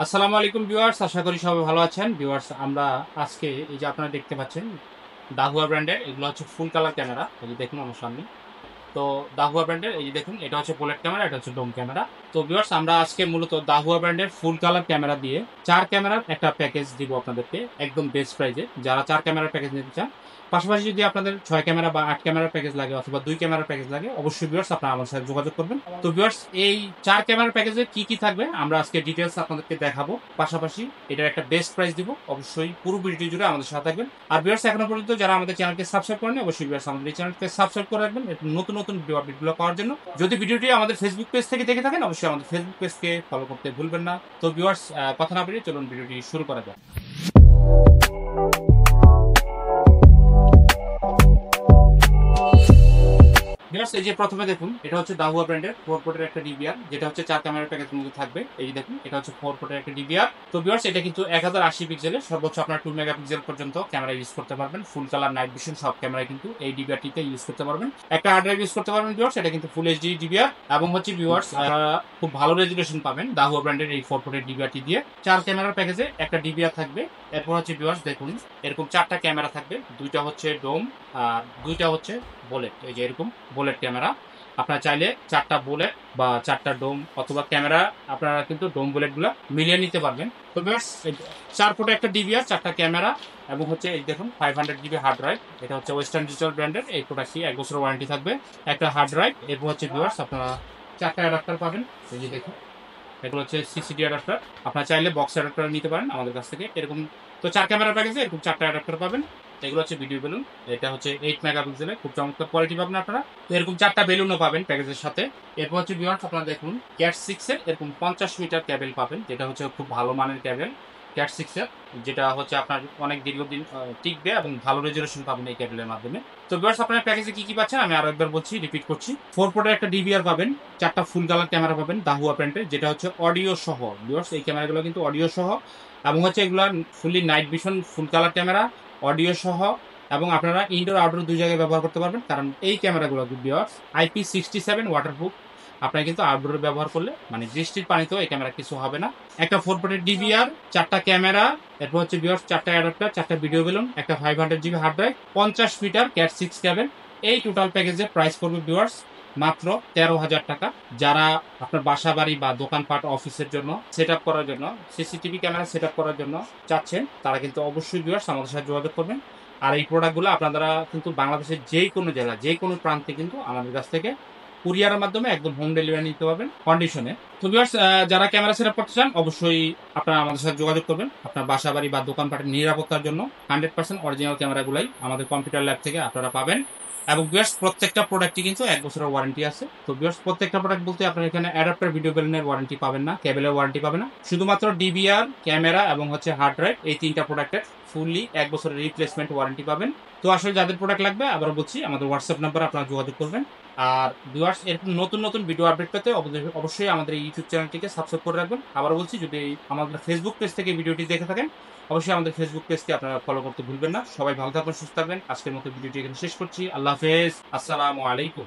আসসালামু আলাইকুম ভিউয়ার্স, আশা করি সবাই ভালো আছেন। ভিউয়ার্স, আমরা আজকে এই যে আপনারা দেখতে পাচ্ছেন দাহুয়া ব্র্যান্ডের এগুলো হচ্ছে ফুল কালার ক্যামেরা। এই যে দেখুন আমার সামনে। তো দাহুয়া ব্র্যান্ডের এই যে দেখুন, এটা হচ্ছে বুলেট ক্যামেরা, এটা হচ্ছে ডোম ক্যামেরা। তো ভিউয়ার্স, আমরা আজকে মূলত দাহুয়া ব্র্যান্ডের ফুল কালার ক্যামেরা দিয়ে 4 ক্যামেরার একটা প্যাকেজ দিব আপনাদেরকে একদম বেস্ট প্রাইজে, যারা 4 ক্যামেরার প্যাকেজ নিতে চান। পাশাপাশি যদি আপনাদের 6 ক্যামেরা বা 8 ক্যামেরার প্যাকেজ লাগে অথবা 2 ক্যামেরার প্যাকেজ লাগে, অবশ্যই ভিউয়ার্স আপনারা আমার সাথে যোগাযোগ করবেন। তো ভিউয়ার্স, এই 4 ক্যামেরার প্যাকেজে কি কি থাকবে আমরা আজকে ডিটেইলস আপনাদেরকে দেখাবো। পাশাপাশি এটার একটা বেস্ট প্রাইস দিব। অবশ্যই পুরো ভিডিও জুড়ে আমাদের সাথে থাকবেন। আর ভিউয়ার্স, এখনো পর্যন্ত যারা আমাদের চ্যানেলকে সাবস্ক্রাইব করেনি, অবশ্যই ভিউয়ার্স আমাদের এই চ্যানেলকে সাবস্ক্রাইব করে রাখবেন এরকম নতুন নতুন ভিডিও আপডেটগুলো পাওয়ার জন্য। যদি ভিডিওটি আমাদের ফেসবুক পেজ থেকে দেখে থাকেন, অবশ্যই আমাদের ফেসবুক পেজকে ফলো করতে ভুলবেন না। তো ভিউয়ার্স, কথা না বেরিয়ে চলুন ভিডিওটি শুরু করা যাক। ভিউয়ার্স, এই যে প্রথমে দেখুন, এটা হচ্ছে দাহুয়া ব্র্যান্ডের 4 পোর্টের একটা ডিভিআর, যেটা হচ্ছে 4 ক্যামেরার প্যাকেজের মধ্যে থাকবে। এই যে দেখুন, এটা হচ্ছে 4 পোর্টের একটা ডিভিআর। তো ভিউয়ার্স, এটা কিন্তু 1080 পিক্সেলের, সর্বোচ্চ আপনার 2 মেগাপিক্সেল পর্যন্ত ক্যামেরা ইউজ করতে পারবেন। ফুল কালার নাইট ভিশন সব ক্যামেরায় কিন্তু এই ডিভিআরটিতে ইউজ করতে পারবেন। একটা হার্ড ড্রাইভ ইউজ করতে পারবেন ভিউয়ার্স, এটা কিন্তু ফুল এইচডি ডিভিআর এবং হচ্ছে ভিউয়ার্স খুব ভালো রেজুলেশন পাবেন দাহুয়া ব্র্যান্ডের এই 4 পোর্টের ডিভিআরটি দিয়ে। 4 ক্যামেরার প্যাকেজে একটা ডিভিআর থাকবে। এরপর হচ্ছে ভিউয়ার্স দেখুন, এরকম 4টা ক্যামেরা থাকবে, 2টা হচ্ছে ডোম আর 2টা হচ্ছে বুলেট। এই যে এরকম বুলেট ক্যামেরা। আপনারা চাইলে 4টা বুলেট বা 4টা ডোম অথবা ক্যামেরা আপনারা কিন্তু ডোম বুলেটগুলো মিলিয়ে নিতে পারবেন। তো বেশ, 4 ফুটে একটা ডিভিআর, 4টা ক্যামেরা এবং হচ্ছে এই দেখুন 500 জিবি হার্ড ড্রাইভ। এটা হচ্ছে ওয়েস্টার্ন ডিজিটাল ব্র্যান্ডের। এই প্রোডাক্টটি 1 বছরের ওয়ারেন্টি থাকবে। একটা হার্ড ড্রাইভ, এরপর হচ্ছে ভিউয়ার্স আপনারা 4টা অ্যাডাপ্টার পাবেন। এই যে দেখুন, এগুলো হচ্ছে সিসিডি অ্যাডাপ্টার। আপনারা চাইলে বক্স অ্যাডাপ্টার নিতে পারেন আমাদের কাছ থেকে এরকম। তো 4 ক্যামেরা প্যাকেজে এরকম 4টা অ্যাডাপ্টার পাবেন। এগুলো হচ্ছে ভিডিও বেলুন। এটা হচ্ছে 8 মেগাপিক্সেলের, খুব চমৎকার কোয়ালিটি পাবেন আপনারা। তো এরকম 4টা বেলুনও পাবেন প্যাকেজের সাথে। এরপর হচ্ছে ভিউয়ার্স আপনারা দেখুন, ক্যাট 6 এর এরকম 50 মিটার ক্যাবেল পাবেন, যেটা হচ্ছে খুব ভালো মানের ক্যাবেল। ক্যাট 6 এর, যেটা হচ্ছে আপনার অনেক দীর্ঘদিন টিকবে এবং ভালো রেজুলেশন পাবেন এই ক্যাবেলের মাধ্যমে। তো ভিউয়ার্স, আপনার প্যাকেজে কি কি পাচ্ছেন আমি আরো একবার বলছি, রিপিট করছি। 4 পোর্টের একটা ডিভিআর পাবেন, 4টা ফুল কালার ক্যামেরা পাবেন দাহুয়া ব্র্যান্ডের, যেটা হচ্ছে অডিও সহ। ভিউয়ার্স, এই ক্যামেরাগুলো কিন্তু অডিও সহ এবং হচ্ছে এগুলো fully night vision full colour camera, audio সহ। এবং আপনারা ইনডোর আউটডোর 2 জায়গায় ব্যবহার করতে পারবেন, কারণ এই ক্যামেরাগুলো ভিউয়ার্স IP67 ওয়াটারপ্রুফ। আপনারা কিন্তু আউটডোরে ব্যবহার করলে মানে বৃষ্টির পানিতেও এই ক্যামেরা কিছু হবে না। একটা 4 পোর্টের ডিভিআর, 4টা ক্যামেরা, এরপর হচ্ছে ভিউয়ার্স 4টা অ্যাডাপ্টার, 4টা ভিডিও বেলুন, একটা 500 GB hard drive, 50 metre cat 6 cable. এই টোটাল প্যাকেজের প্রাইস পড়বে ভিউয়ার্স মাত্র 13,000 টাকা। যারা আপনার বাসা বাড়ি বা দোকানপাট অফিসের জন্য সেট আপ করার জন্য, সিসিটিভি ক্যামেরা সেট আপ করার জন্য চাচ্ছেন, তারা কিন্তু অবশ্যই ভিউয়ার্স আমাদের সাথে যোগাযোগ করবেন। আর এই প্রোডাক্টগুলো আপনারা কিন্তু বাংলাদেশের যে কোনো জেলা, যে কোনো প্রান্তে কিন্তু আমাদের কাছ থেকে কুরিয়ারের মাধ্যমে একদম হোম ডেলিভারি নিতে পারবেন কন্ডিশনে। তো ভিউয়ার্স, যারা ক্যামেরা সেট আপ করতে চান, অবশ্যই আপনারা আমাদের সাথে যোগাযোগ করবেন আপনার বাসা বাড়ি বা দোকানপাটের নিরাপত্তার জন্য। 100% অরিজিনাল ক্যামেরাগুলাই আমাদের কম্পিউটার ল্যাব থেকে আপনারা পাবেন। এবং ভিউয়ার্স, প্রত্যেকটা প্রোডাক্টই কিন্তু 1 বছরের ওয়ারেন্টি আছে। তো ভিউয়ার্স, প্রত্যেকটা প্রোডাক্ট বলতে আপনারা এখানে অ্যাডাপ্টার ভিডিও বেলুনের ওয়ারেন্টি পাবেন না, কেবলের ওয়ারেন্টি পাবেন না। শুধুমাত্র ডিভিআর, ক্যামেরা এবং হচ্ছে হার্ড ড্রাইভ, এই 3টা প্রোডাক্টের ফুললি 1 বছরের রিপ্লেসমেন্ট ওয়ারেন্টি পাবেন। তো আসলে যাদের প্রোডাক্ট লাগবে, আবার বলছি, আমাদের হোয়াটসঅ্যাপ নাম্বার আপনারা যোগাযোগ করবেন। আর ভিউয়ার্স, এরকম নতুন নতুন ভিডিও আপডেট পেতে অবশ্যই আমাদের এই ইউটিউব চ্যানেলটিকে সাবস্ক্রাইব করে রাখবেন। আবার বলছি, যদি আমাদের ফেসবুক পেজ থেকে ভিডিওটি দেখে থাকেন, অবশ্যই আমাদের ফেসবুক পেজকে আপনারা ফলো করতে ভুলবেন না। সবাই ভালো থাকবেন, সুস্থ থাকবেন। আজকের মতো ভিডিওটি এখানে শেষ করছি। আল্লাহ হাফেজ, আসসালামু আলাইকুম।